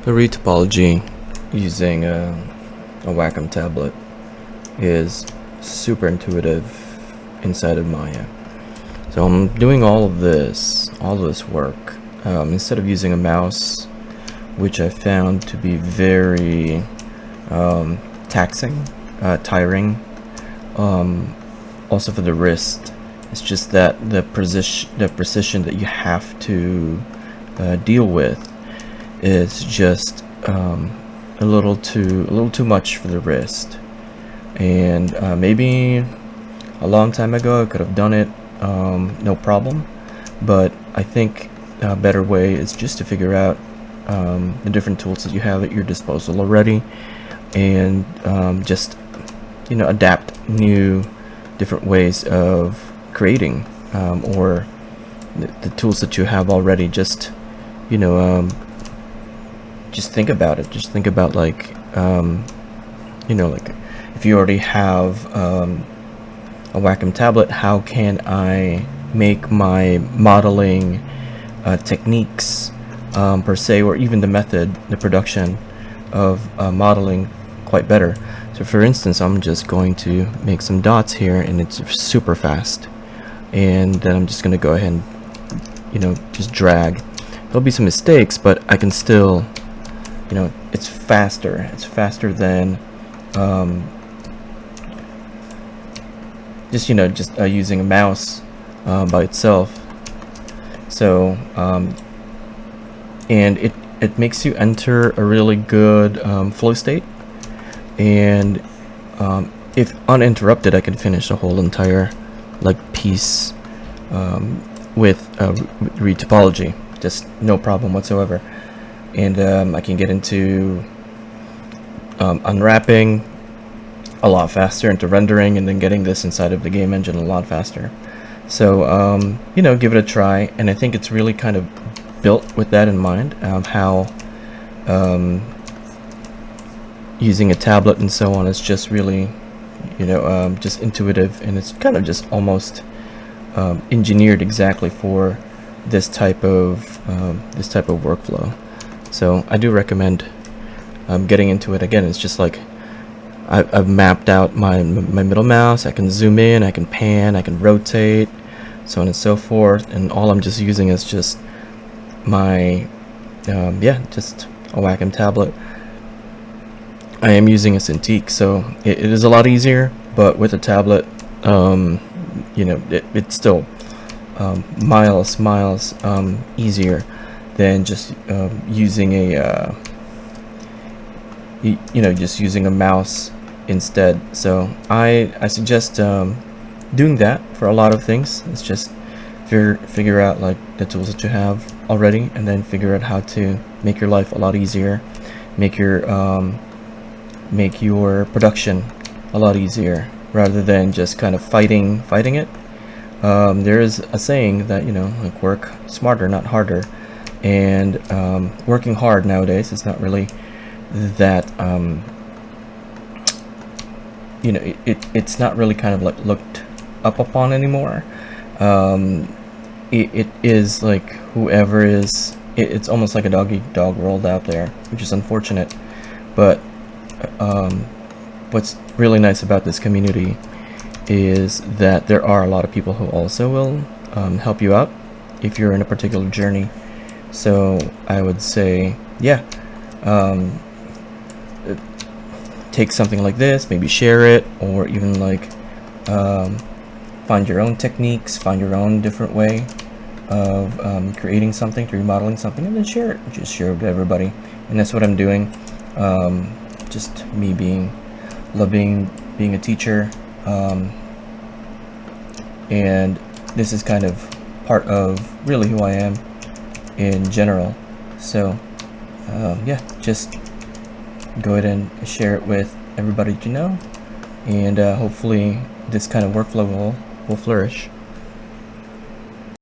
The retopology using a Wacom tablet is super intuitive inside of Maya. So I'm doing all of this work instead of using a mouse, which I found to be very taxing, tiring. Also for the wrist, it's just that the precision that you have to deal with is just a little too much for the wrist. And maybe a long time ago I could have done it no problem, but I think a better way is just to figure out the different tools that you have at your disposal already, and just adapt new different ways of creating, or the tools that you have already. Just just think about it. Just think about like like if you already have a Wacom tablet, how can I make my modeling techniques per se, or even the method, the production of modeling quite better. So for instance, I'm just going to make some dots here, and it's super fast, and then I'm just going to go ahead and just drag. There'll be some mistakes, but I can still it's faster than just using a mouse by itself. So and it makes you enter a really good flow state, and if uninterrupted, I can finish a whole entire piece with retopology, just no problem whatsoever. And I can get into unwrapping a lot faster, into rendering, and then getting this inside of the game engine a lot faster. So give it a try, and I think it's really kind of built with that in mind, how using a tablet and so on is just really just intuitive, and it's kind of just almost engineered exactly for this type of workflow. So I do recommend getting into it. Again, it's just like I've mapped out my middle mouse. I can zoom in, I can pan, I can rotate, so on and so forth, and all I'm just using is just my just a Wacom tablet. I am using a Cintiq, so it is a lot easier, but with a tablet it's still miles easier than just using a just using a mouse instead. So I suggest doing that for a lot of things. It's just figure out like the tools that you have already, and then figure out how to make your life a lot easier, make your production a lot easier, rather than just kind of fighting it. There is a saying that like work smarter, not harder, and working hard nowadays is not really that it's not really kind of like looked up upon anymore. It is like whoever is, it's almost like a dog eat dog world out there, which is unfortunate. But what's really nice about this community is that there are a lot of people who also will help you out if you're in a particular journey. So I would say, take something like this, maybe share it, or even like find your own techniques, find your own different way of creating something, remodeling something, and then share it. Just share it with everybody, and that's what I'm doing. Just me being a teacher, and this is kind of part of really who I am in general. So just go ahead and share it with everybody you know, and hopefully this kind of workflow will flourish.